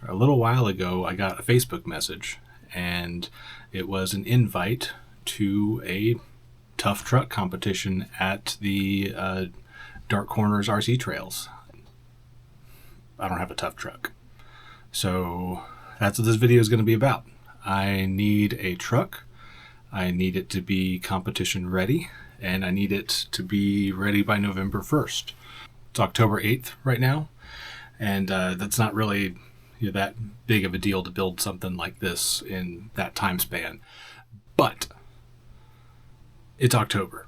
A little while ago, I got a Facebook message, and it was an invite to a tough truck competition at the Dark Corners RC Trails. I don't have a tough truck. So that's what this video is going to be about. I need a truck. I need it to be competition ready, and I need it to be ready by November 1st. It's October 8th right now, and that's not really that big of a deal to build something like this in that time span. But it's October,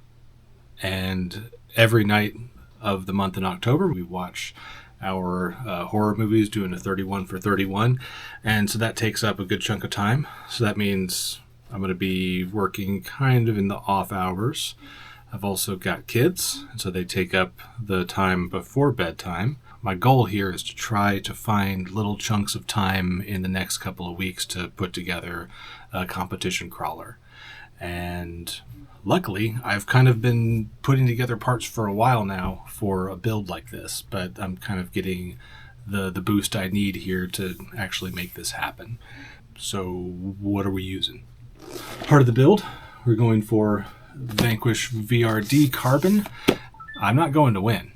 and every night of the month in October, we watch our horror movies, doing a 31 for 31, and so that takes up a good chunk of time. So that means I'm going to be working kind of in the off hours. I've also got kids, so they take up the time before bedtime. My goal here is to try to find little chunks of time in the next couple of weeks to put together a competition crawler. And luckily, I've kind of been putting together parts for a while now for a build like this, but I'm kind of getting the boost I need here to actually make this happen. So what are we using? Part of the build, we're going for Vanquish VRD Carbon. I'm not going to win,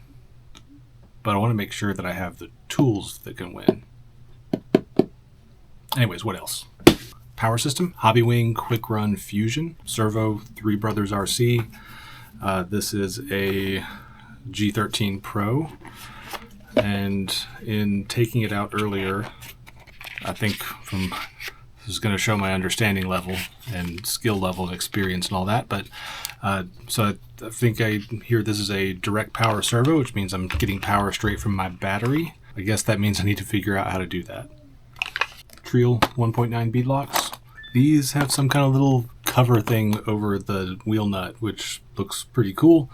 but I want to make sure that I have the tools that can win. Anyways, what else? Power system, Hobbywing Quick Run Fusion, servo, Three Brothers RC. This is a G13 Pro, and in taking it out earlier, I think this is going to show my understanding level and skill level and experience and all that, but so I think I hear this is a direct power servo, which means I'm getting power straight from my battery. I guess that means I need to figure out how to do that. Trial 1.9 bead locks. These have some kind of little cover thing over the wheel nut, which looks pretty cool.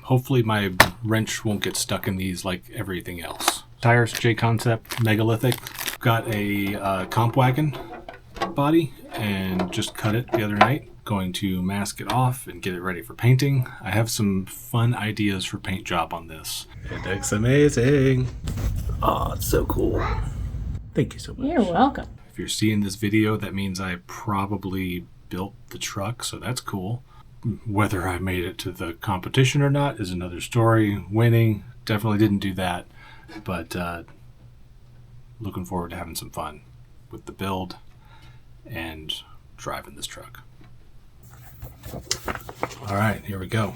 Hopefully my wrench won't get stuck in these like everything else. Tires, J-Concept, Megalithic. Got a comp wagon body and just cut it the other night. Going to mask it off and get it ready for painting. I have some fun ideas for paint job on this. It looks amazing. Oh, it's so cool. Thank you so much. You're welcome. If you're seeing this video, that means I probably built the truck, so that's cool. Whether I made it to the competition or not is another story. Winning, definitely didn't do that, but looking forward to having some fun with the build and driving this truck. All right, here we go.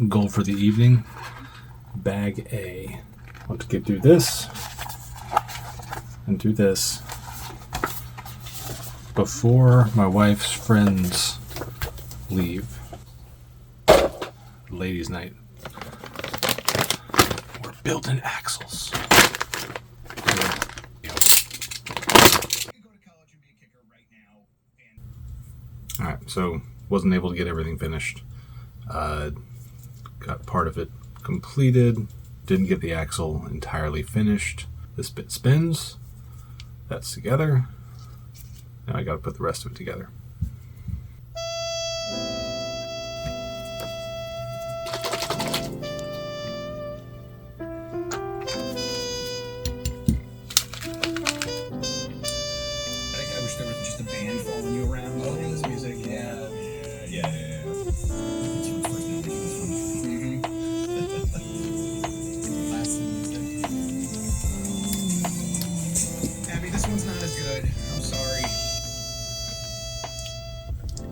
Goal for the evening, bag A. I want to get through this and through this before my wife's friends leave. Ladies' night. We're building axles. Alright, so wasn't able to get everything finished. Got part of it completed. Didn't get the axle entirely finished. This bit spins. That's together. Now I gotta put the rest of it together. I wish there was just a band following you around over this music. Yeah. Abby, this one's not as good. I'm sorry.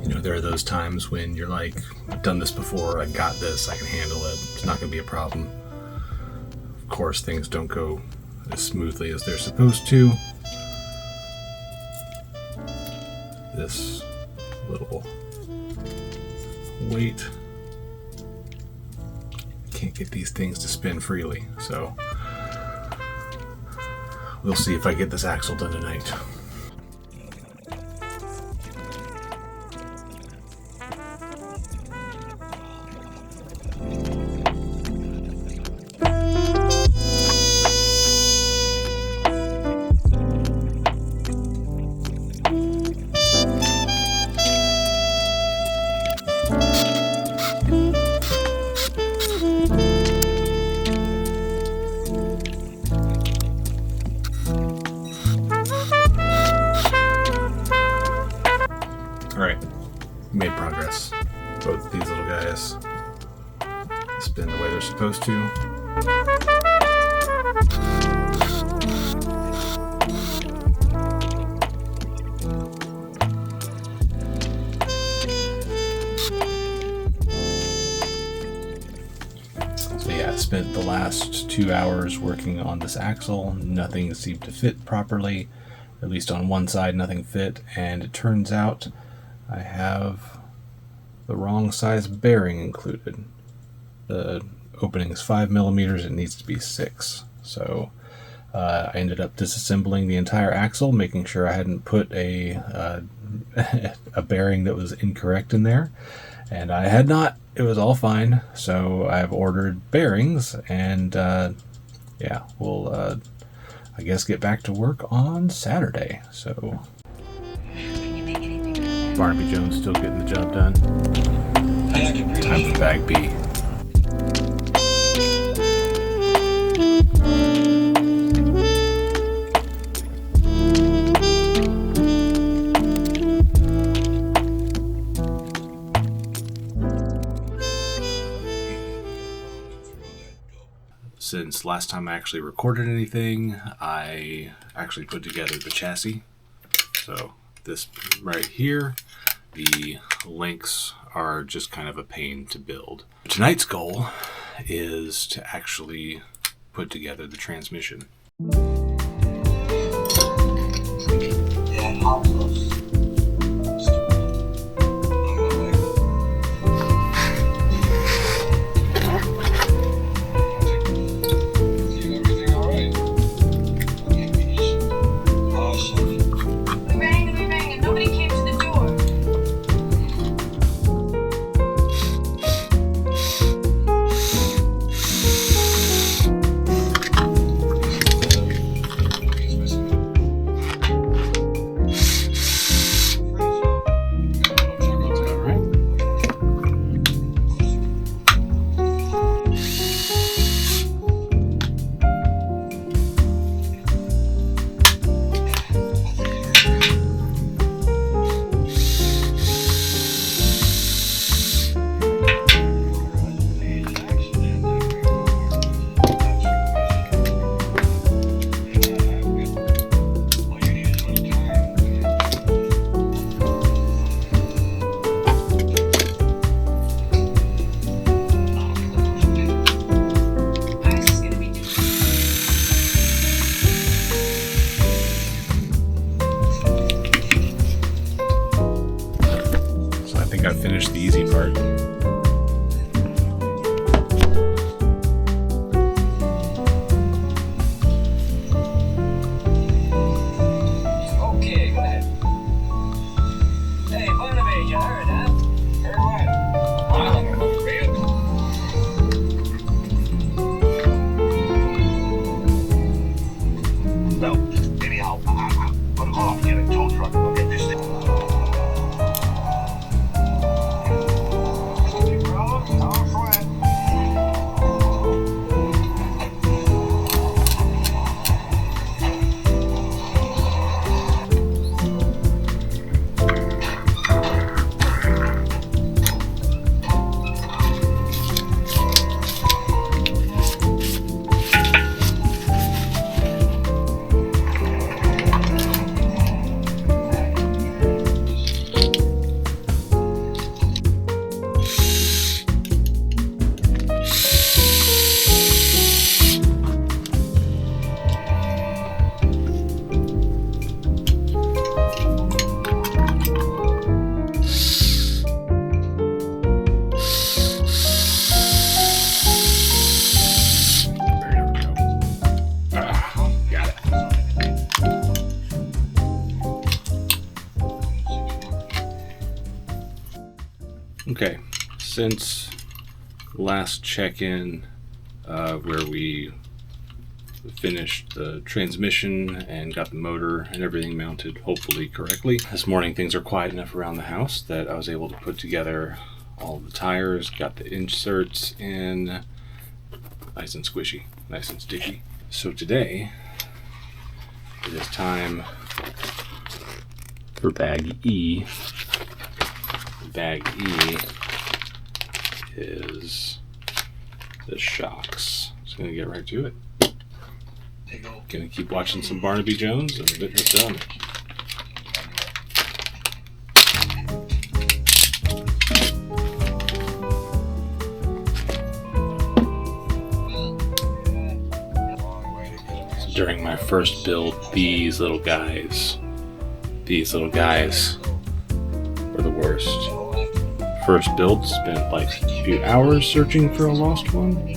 You know, there are those times when you're like, I've done this before, I got this, I can handle it, it's not going to be a problem. Of course, things don't go as smoothly as they're supposed to. This little weight, can't get these things to spin freely, so we'll see if I get this axle done tonight. made progress. Both these little guys spin the way they're supposed to. So yeah, I spent the last 2 hours working on this axle. Nothing seemed to fit properly. At least on one side, nothing fit. And it turns out I have the wrong size bearing included. The opening is 5 millimeters, it needs to be 6. So I ended up disassembling the entire axle, making sure I hadn't put a bearing that was incorrect in there. And I had not. It was all fine. So I've ordered bearings, and yeah, we'll I guess get back to work on Saturday. So Barnaby Jones still getting the job done. Time for bag B. Since last time I actually recorded anything, I actually put together the chassis. So this right here, the links are just kind of a pain to build. Tonight's goal is to actually put together the transmission. I finished the easy part. Okay, go ahead. Hey, Barnaby, you heard, huh? Heard what? Well, anyhow, I'm gonna go off and get a tow truck and go get this thing. Okay, since last check-in where we finished the transmission and got the motor and everything mounted hopefully correctly, this morning things are quiet enough around the house that I was able to put together all the tires, got the inserts in, nice and squishy, nice and sticky. So today it is time for bag E. Bag E is the shocks. Just gonna get right to it. Gonna keep watching some Barnaby Jones and Vintner's done. So during my first build, these little guys were the worst. First build, spent like a few hours searching for a lost one.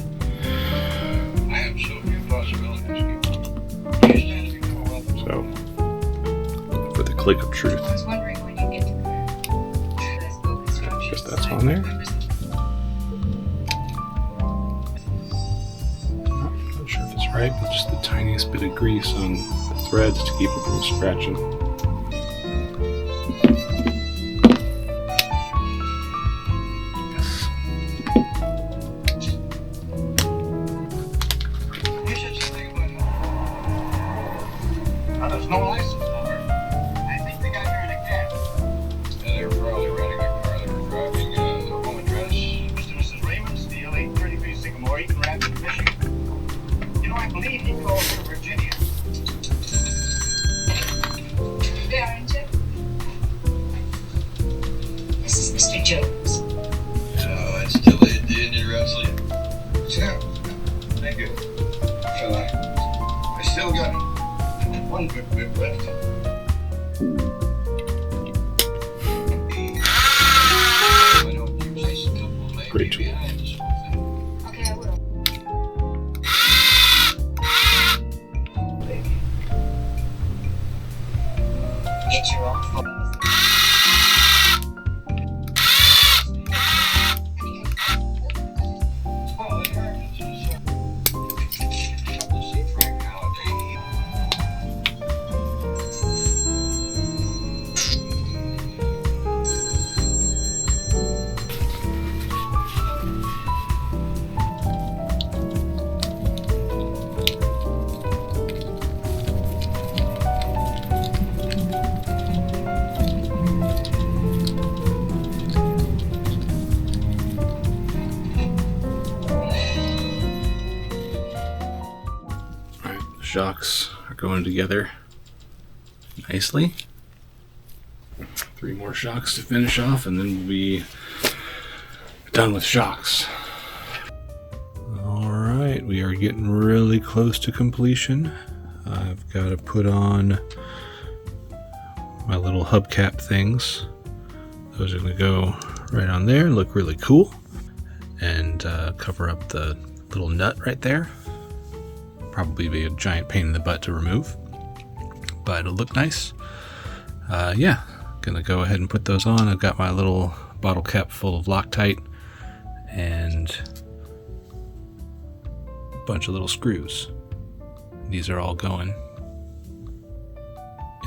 So, for the click of truth. I was wondering when you get to Guess that's on there. Not sure if it's right, but just the tiniest bit of grease on the threads to keep it from scratching. There's no license number. I think they got here in a cab. Yeah, they were probably renting a car. They were driving the home address. Mr. and Mrs. Raymond Steele, 833 Sycamore, Eaton Rapids, Michigan. You know, I believe he called her Virginia. Barrington. This is Mr. Jones. Oh, it's still in Rhapsody. Yeah, thank you. I still got one good bit left. Great tool. Okay, I will. Get your own phone. Shocks are going together nicely. 3 more shocks to finish off, and then we'll be done with shocks. Alright, we are getting really close to completion. I've got to put on my little hubcap things. Those are going to go right on there, look really cool, and cover up the little nut right there. Probably be a giant pain in the butt to remove, but it'll look nice. Yeah, gonna go ahead and put those on. I've got my little bottle cap full of Loctite and a bunch of little screws. These are all going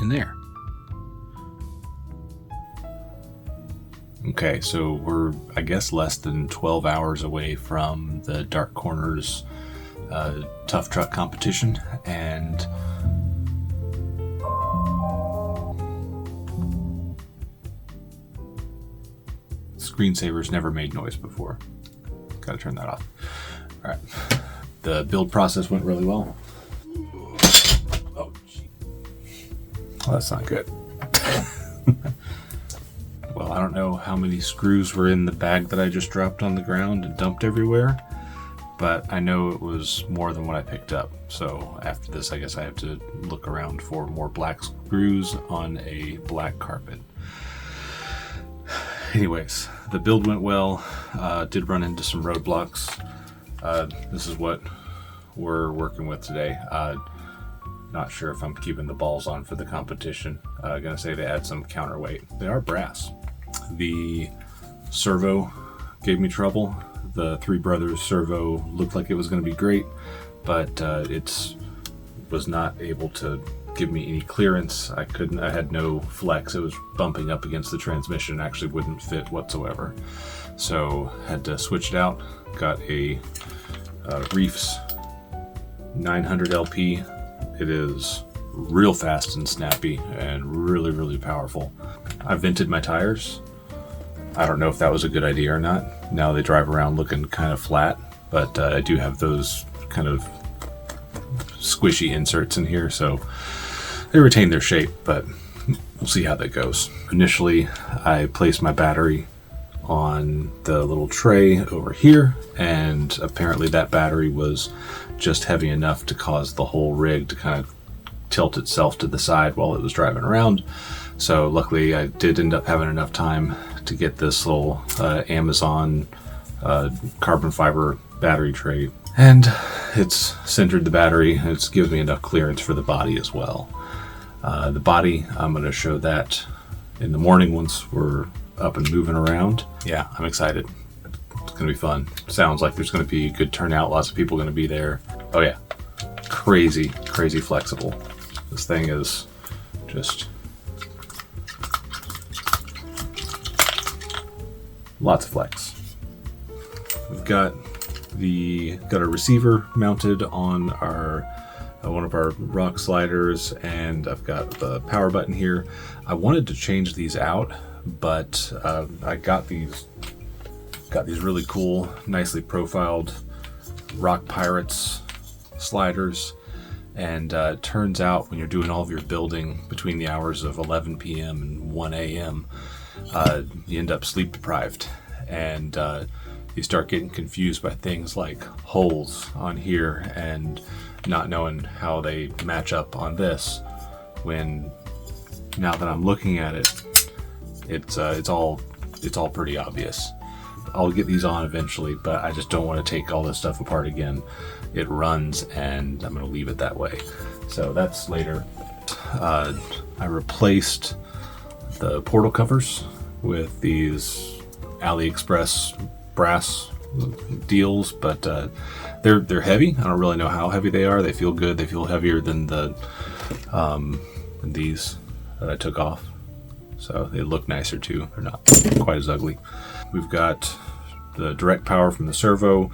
in there. Okay, so we're, I guess, less than 12 hours away from the Dark Corners tough truck competition, and screensavers never made noise before. Gotta turn that off. Alright. The build process went really well. Oh, gee. Well, that's not good. Well, I don't know how many screws were in the bag that I just dropped on the ground and dumped everywhere, but I know it was more than what I picked up. So after this, I guess I have to look around for more black screws on a black carpet. Anyways, the build went well. Did run into some roadblocks. This is what we're working with today. Not sure if I'm keeping the balls on for the competition. Gonna say to add some counterweight. They are brass. The servo gave me trouble. The Three Brothers servo looked like it was going to be great, but it was not able to give me any clearance. I had no flex. It was bumping up against the transmission. Actually wouldn't fit whatsoever. So had to switch it out. Got a Reefs 900 LP. It is real fast and snappy and really, really powerful. I vented my tires. I don't know if that was a good idea or not. Now they drive around looking kind of flat, but I do have those kind of squishy inserts in here, so they retain their shape, but we'll see how that goes. Initially, I placed my battery on the little tray over here, and apparently that battery was just heavy enough to cause the whole rig to kind of tilt itself to the side while it was driving around. So luckily I did end up having enough time to get this little Amazon carbon fiber battery tray, and it's centered the battery. It's given me enough clearance for the body as well. The body, I'm going to show that in the morning once we're up and moving around. Yeah, I'm excited. It's going to be fun. Sounds like there's going to be a good turnout. Lots of people going to be there. Oh yeah, crazy flexible. This thing is just lots of flex. We've got a receiver mounted on our one of our rock sliders, and I've got the power button here. I wanted to change these out, but I got these really cool, nicely profiled Rock Pirates sliders, and it turns out when you're doing all of your building between the hours of 11 p.m. and 1 a.m., you end up sleep deprived, and you start getting confused by things like holes on here and not knowing how they match up on this, when now that I'm looking at it, it's all pretty obvious. I'll get these on eventually, but I just don't want to take all this stuff apart again. It runs, and I'm going to leave it that way. So that's later. I replaced the portal covers with these AliExpress brass deals, but they're heavy. I don't really know how heavy they are. They feel good. They feel heavier than the these that I took off. So they look nicer too. They're not quite as ugly. We've got the direct power from the servo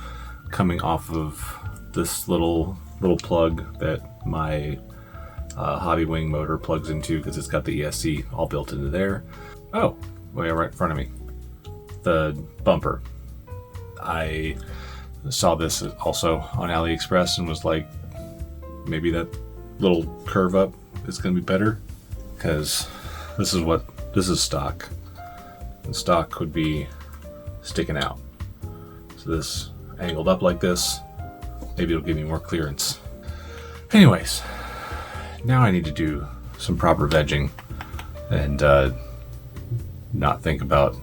coming off of this little plug that my Hobby Wing motor plugs into, because it's got the ESC all built into there. Oh, way right in front of me. The bumper. I saw this also on AliExpress and was like, maybe that little curve up is going to be better, because this is stock. The stock would be sticking out. So this angled up like this, maybe it'll give me more clearance. Anyways, now I need to do some proper vegging and not think about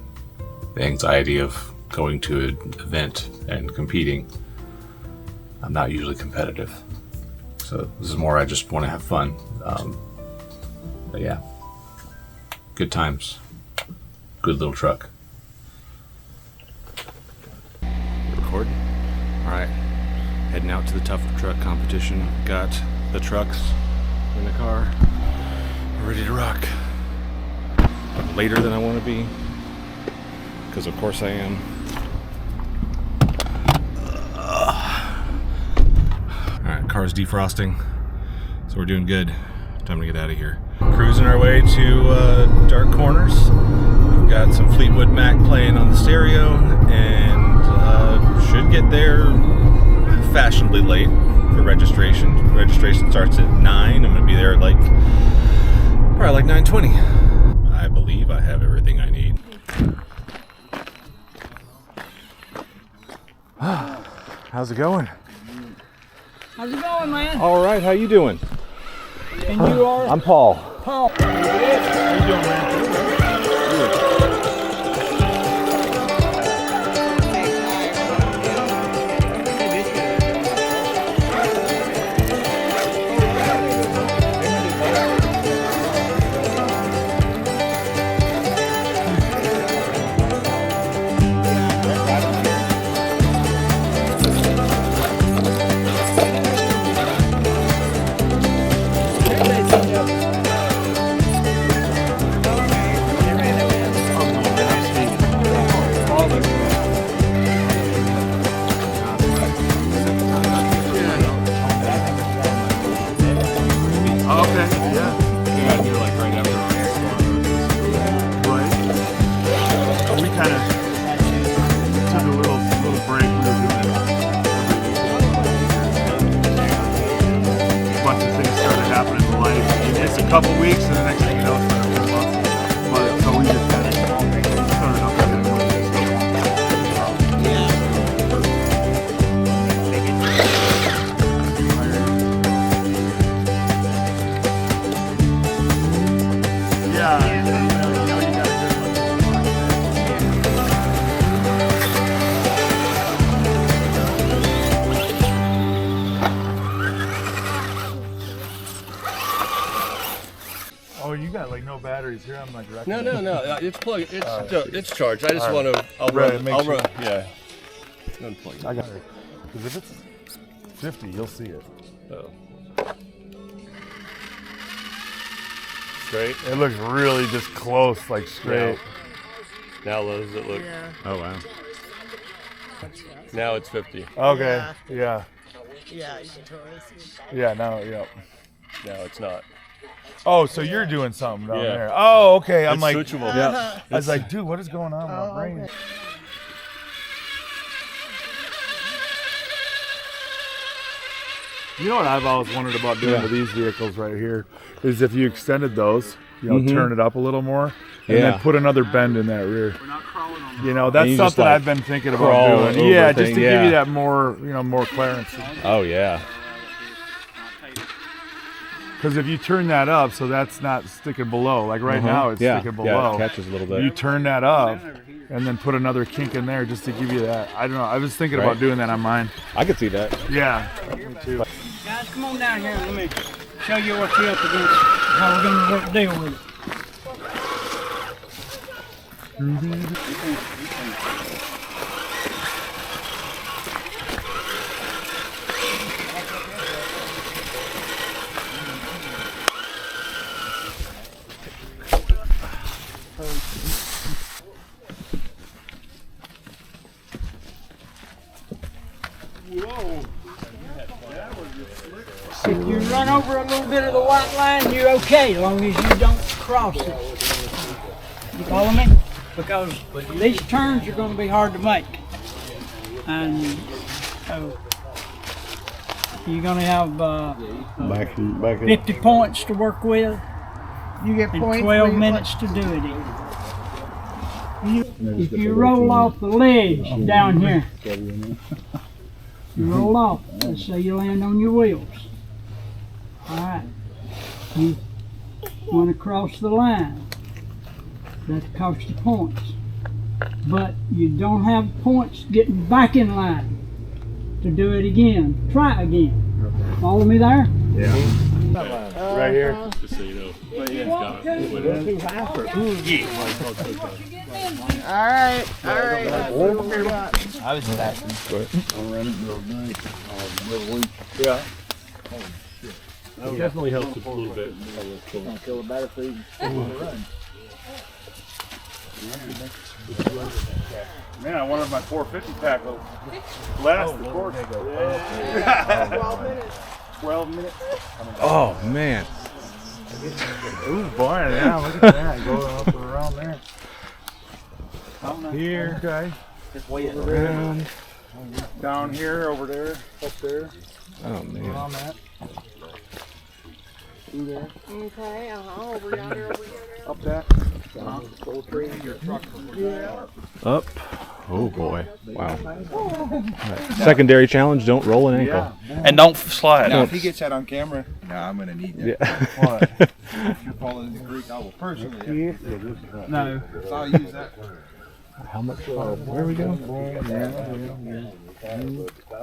the anxiety of going to an event and competing. I'm not usually competitive, so this is more I just want to have fun. But yeah, good times, good little truck. Recording? All right, heading out to the tough truck competition. Got the trucks in the car, ready to rock. I'm later than I want to be, because of course I am. Alright, car's defrosting, so we're doing good. Time to get out of here. Cruising our way to Dark Corners. We've got some Fleetwood Mac playing on the stereo, and should get there fashionably late for registration. Registration starts at 9. I'm going to be there at probably like 9:20. I believe I have everything I need. How's it going? How's it going, man? All right, how you doing? And you are? I'm Paul. Paul. How you doing, man? couple weeks, and the next thing you know, it's been a few months. But so we just had it. Oh, you got like no batteries here. I'm like wrecking No. It's plugged. It's charged. I just want to. I'll Right, run. make I'll sure. run. Yeah. Unplug it. I got it. Because if it's 50, you'll see it. Oh. Straight. It looks really just close, like straight. Now does it look? Oh, wow. Now it's 50. Okay. Yeah. Yeah, you can totally see. Yeah. Now. Yep. Now it's not. Oh, so you're doing something down Yeah. there. Oh, okay. I'm It's like, switchable. I was like, dude, what is going on with my brain? Okay. You know what I've always wondered about doing to these vehicles right here is if you extended those, you know, turn it up a little more, and then put another bend in that rear. You know, that's you just, something like, I've been thinking crawl about doing. over Yeah, just thing, to give you yeah. that more, you know, more clearance. Oh, yeah. Because if you turn that up, so that's not sticking below. Like right now, it's sticking below. Yeah, it catches a little bit. You turn that up, and then put another kink in there just to give you that. I don't know. I was thinking about doing that on mine. I could see that. Yeah, me too. Guys, come on down here and let me show you what you're up against, how we're going to work deal with it. If you run over a little bit of the white line, you're okay, as long as you don't cross it. You follow me? Because these turns are going to be hard to make. And so you're going to have 50 points to work with You get and points. 12 minutes to do it in. If you roll off the ledge down here, you roll off, let's say you land on your wheels. Alright, you want to cross the line, that costs you points. But you don't have points getting back in line to do it again. Try again. Follow me there? Right here. Just so you know. All right. I was just asking. Yeah. It definitely helps a little bit. Kill a better food. Man, I wanted my 450 pack will last the course. 12 minutes. Oh, man. Ooh, boy, yeah, look at that. Going up and around there. Here. Okay. Just wait Around. Down here, over there, up there. Oh, man. On that. Okay. Over yonder. Up that. Up. Oh, boy. Wow. Right. Secondary challenge, don't roll an ankle. And don't slide. Now, if he gets that on camera, I'm going to need that. Yeah. What? If you're following the Greek, I will personally. No. So I'll use that. How much? Where are we going?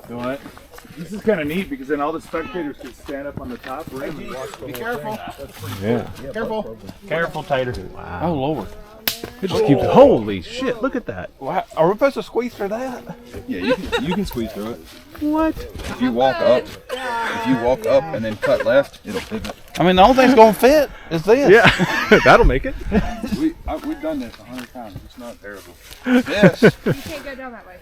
What? This is kind of neat because then all the spectators can stand up on the top rim and watch the Be whole careful. Yeah. Careful. Careful, Tater. Oh, Lord. It just keeps. Holy shit, look at that. Are we supposed to squeeze through that? Yeah, you can squeeze through it. What? If you walk up, and then cut left, it'll pivot. I mean, the only thing's gonna fit is this. Yeah, that'll make it. We've done this 100 times. It's not terrible. This, You can't go down that way.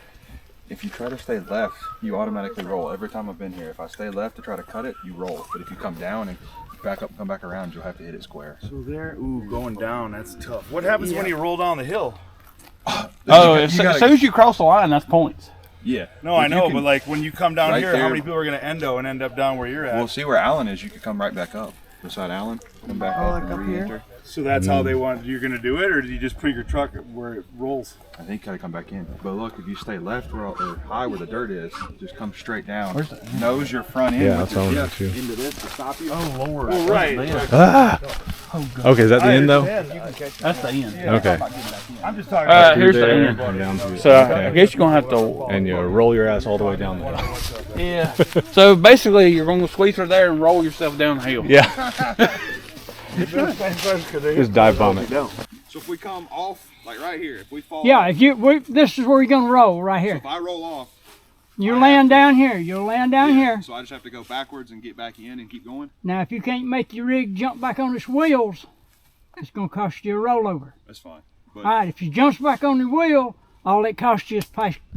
if you try to stay left, you automatically roll. Every time I've been here, if I stay left to try to cut it, you roll. But if you come down and back up, come back around, you'll have to hit it square. So there, going down, that's tough. What happens when you roll down the hill? Oh, as soon as you cross the line, that's points. Yeah. No, I know, but like when you come down Right here, there. how many people are going to end up down where you're at? We'll see where Alan is. You can come right back up. beside Allen. Come back up and re-enter. So that's how they want. You're gonna do it, or do you just put your truck where it rolls? I think gotta come back in. But look, if you stay left or high where the dirt is, just come straight down. Nose your front end. Yeah, that's what I want to do. Into this to stop you. Oh Lord! Oh, right. Ah! Okay, is that the end though? That's the end. Okay. I'm just talking. About Here's the end. So I guess you're gonna have to. And you roll your ass all the way down the hill. Yeah. So basically, you're gonna squeeze her there and roll yourself down the hill. Yeah. Just dive bomb it. So if we come off, like right here, if we fall. Yeah. If this is where you're gonna roll right here. So if I roll off. You're laying down here. You're laying down here. So I just have to go backwards and get back in and keep going? Now, if you can't make your rig jump back on its wheels, it's going to cost you a rollover. That's fine. All right, if you jumps back on the wheel, all it costs you is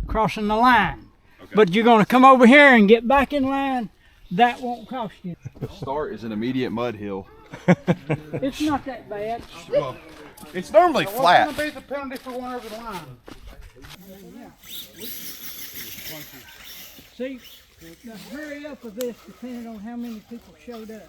crossing the line. Okay. But you're going to come over here and get back in line. That won't cost you. The start is an immediate mud hill. It's not that bad. Well, it's normally flat. What's going to be the penalty for going over the line? Yeah. See, the hurry up of this depending on how many people showed up.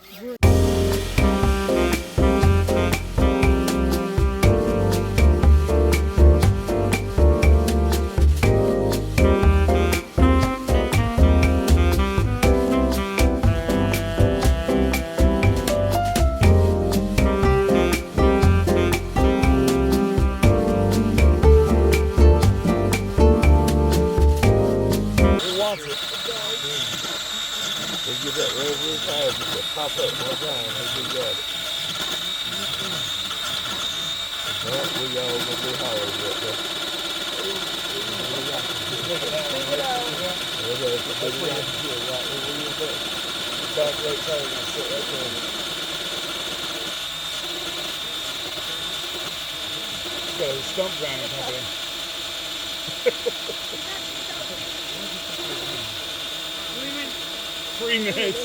Got a stump grinder company. 3 minutes.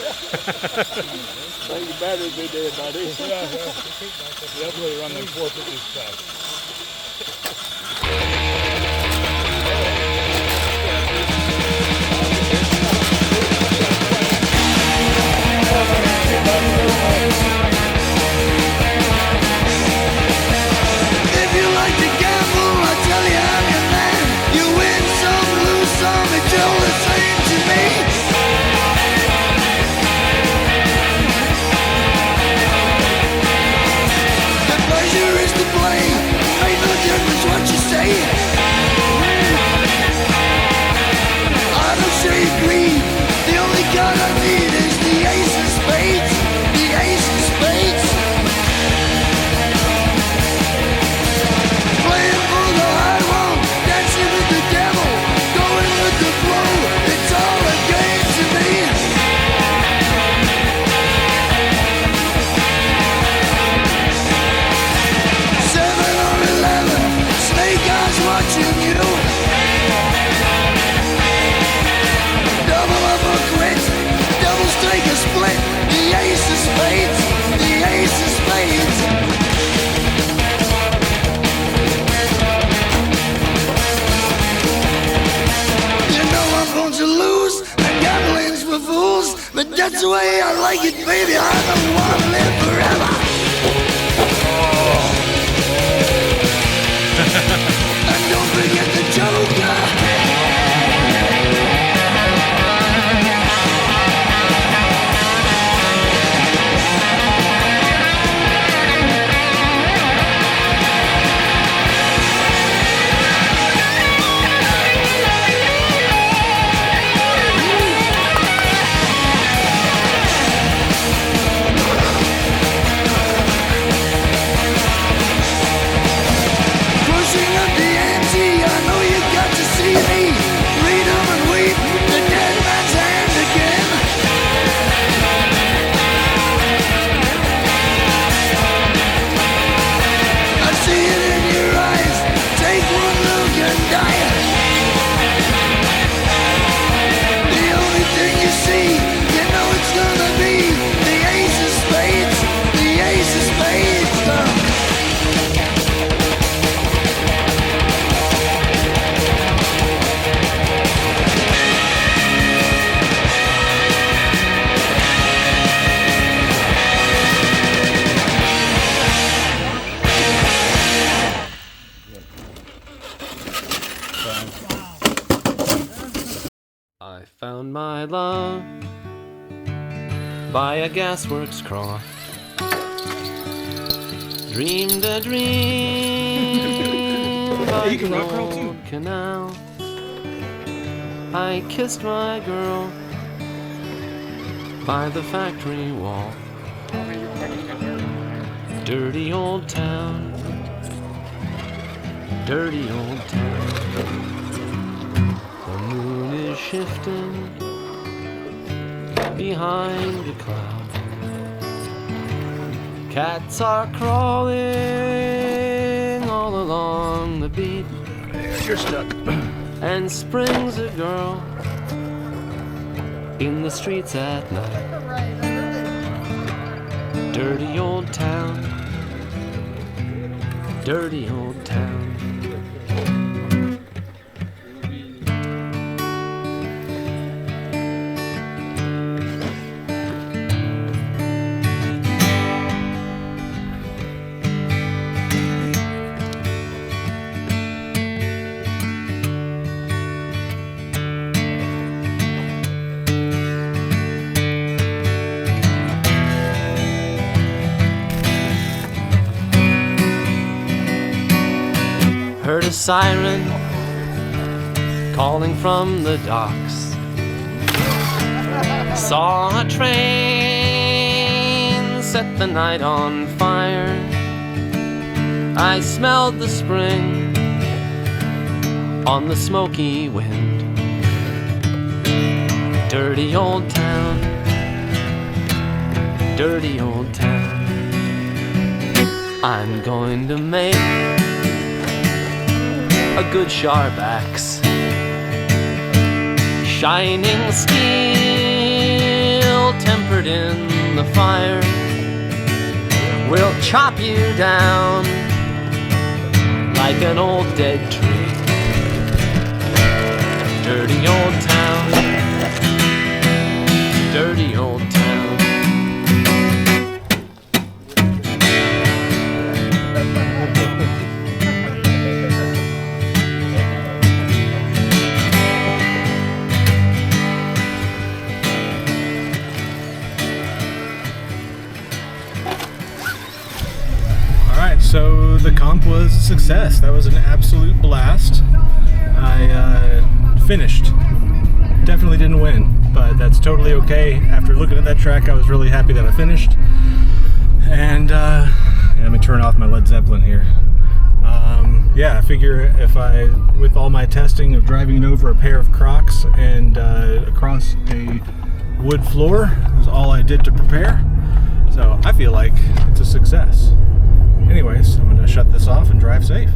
So you better be dead by this. Yeah. That's where you run them 450 tracks. If you like to gamble, I tell you I'm your man. You win some, lose some, it's all the same to me. The pleasure is to play, ain't no difference what you say. I don't say agree, the only card I need is the ace of spades. The ace of spades. Playing for the high wall, dancing with the devil, going with the flow, it's all a game to me. 7 or 11, snake eyes watching you. Double up or quit, double strike or split, the ace of spades, the ace of spades. You know I'm going to lose, and gambling's for fools, but that's the way I like it, baby. I don't want to live forever. And don't forget the Joker. found my love by a gasworks croft. Dreamed a dream by You can the rock roll too. old canal. I kissed my girl by the factory wall. Dirty old town, dirty old town. The moon is shifting behind a cloud. Cats are crawling all along the beat. You're stuck. And springs a girl in the streets at night. Dirty old town, dirty old town. Heard a siren calling from the docks. Saw a train set the night on fire. I smelled the spring on the smoky wind. Dirty old town, dirty old town. I'm going to make a good sharp axe, shining steel tempered in the fire, will chop you down like an old dead tree. Dirty old town, dirty old town. So the comp was a success. That was an absolute blast. I finished. Definitely didn't win, but that's totally okay. After looking at that track, I was really happy that I finished. And let me turn off my Led Zeppelin here. Yeah, I figure if with all my testing of driving over a pair of Crocs and across a wood floor, was all I did to prepare. So I feel like it's a success. Anyways, I'm going to shut this off and drive safe.